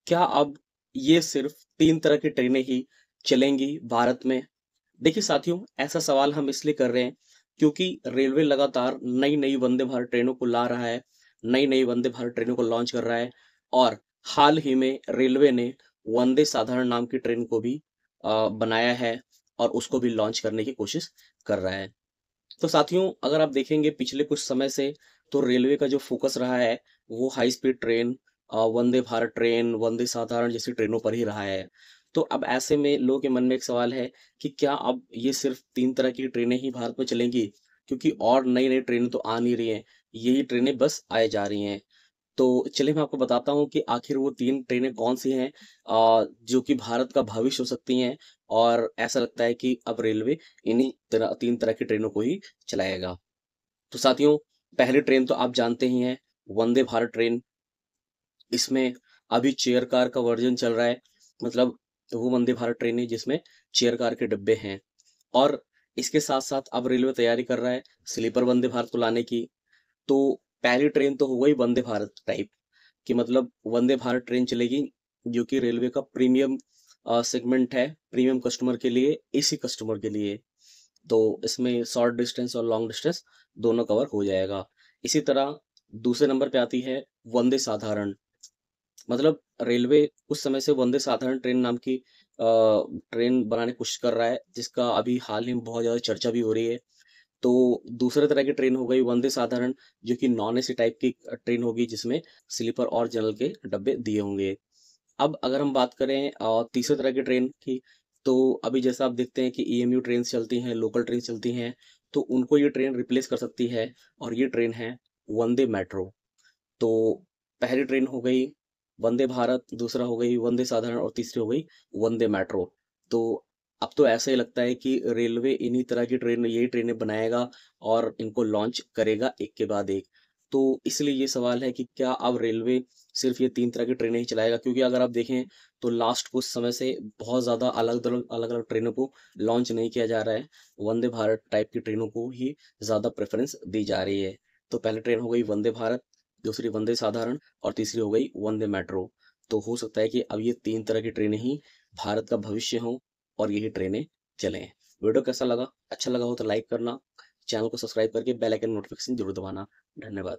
क्या अब ये सिर्फ 3 तरह की ट्रेनें ही चलेंगी भारत में? देखिए साथियों, ऐसा सवाल हम इसलिए कर रहे हैं क्योंकि रेलवे लगातार नई-नई वंदे भारत ट्रेनों को ला रहा है, नई-नई वंदे भारत ट्रेनों को लॉन्च कर रहा है और हाल ही में रेलवे ने वंदे साधारण नाम की ट्रेन को भी बनाया है और उसको भी लॉन्च करने की कोशिश कर रहा है। तो साथियों, अगर आप देखेंगे पिछले कुछ समय से तो रेलवे का जो फ़ोकस रहा है, वो high speed train Vande Bharat train, वंदे साधारण जैसी ट्रेनों पर ही रहा है। तो अब ऐसे में लोगों के मन में एक सवाल है कि क्या अब ये सिर्फ़ 3 तरह की ट्रेनें ही भारत में चलेंगी? क्योंकि और नई-नई ट्रेनें तो आ नहीं रही हैं, यही ट्रेनें बस आए जा रही हैं। तो चलिए मैं आपको बताता हूँ कि आखिर वो 3 ट्रेनें कौन-सी हैं जो कि भारत का भविष्य हो सकती हैं और ऐसा लगता है कि अब रेलवे इन्हीं 3 तरह की ट्रेनों को ही चलाएगा। तो साथियों, पहली ट्रेन तो आप जानते ही हैं, वंदे भारत ट्रेन। इसमें अभी चेयर कार का वर्ज़न चल रहा है, मतलब वो वंदे भारत ट्रेन है जिसमें चेयर कार के डिब्बे हैं और इसके साथ-साथ अब रेलवे तैयारी कर रहा है स्लीपर वंदे भारत को लाने की। तो पहली ट्रेन तो हो गई वंदे भारत टाइप कि मतलब वंदे भारत ट्रेन चलेगी जो कि रेलवे का प्रीमियम सेगमेंट है, प्रीमियम कस्टमर के लिए, एसी कस्टमर के लिए। तो इसमें शॉर्ट डिस्टेंस और लॉन्ग डिस्टेंस दोनों कवर हो जाएगा। इसी तरह दूसरे नंबर पे आती है वंदे साधारण। मतलब रेलवे कुछ समय से वंदे साधारण ट्रेन नाम की ट्रेन बनाने की कोशिश कर रहा है, जिसका अभी हाल ही में बहुत ज़्यादा चर्चा भी हो रही है। तो दूसरे तरह की ट्रेन हो गई वंदे साधारण, जो कि नॉन एसी टाइप की ट्रेन होगी, जिसमें स्लीपर और जनरल के डब्बे दिए होंगे। अब अगर हम बात करें तीसरे तरह की ट्रेन की, तो अभी जैसा आप देखते हैं कि ईएमयू ट्रेन्स चलती हैं, लोकल ट्रेन चलती हैं, तो उनको ये ट्रेन रिप्लेस कर सकती है और ये ट्रेन है वंदे मेट्रो। तो पहली ट्रेन हो गई वंदे भारत, दूसरा हो गई वंदे साधारण और तीसरी हो गई वंदे मेट्रो। तो अब तो ऐसा ही लगता है कि रेलवे इन्हीं तरह की ट्रेन यही ट्रेनें बनाएगा और इनको लॉन्च करेगा एक के बाद एक। तो इसलिए ये सवाल है कि क्या अब रेलवे सिर्फ़ ये 3 तरह की ट्रेनें ही चलाएगा? क्योंकि अगर आप देखें तो लास्ट कुछ समय से बहुत ज़्यादा अलग-अलग ट्रेनों को लॉन्च नहीं किया जा रहा है। वंदे भारत टाइप की ट्रेनों को ही ज़्यादा प्रेफ़रेंस दी जा रही है। तो पहली ट्रेन हो गई वंदे भारत, दूसरी वंदे साधारण और तीसरी हो गई वंदे मेट्रो। तो हो सकता है कि अब ये 3 तरह की ट्रेनें ही भारत का भविष्य हों और यही ट्रेनें चलें। वीडियो कैसा लगा? अच्छा लगा हो तो लाइक करना, चैनल को सब्सक्राइब करके बेल आइकन नोटिफ़िकेशन ज़रूर दबाना। धन्यवाद।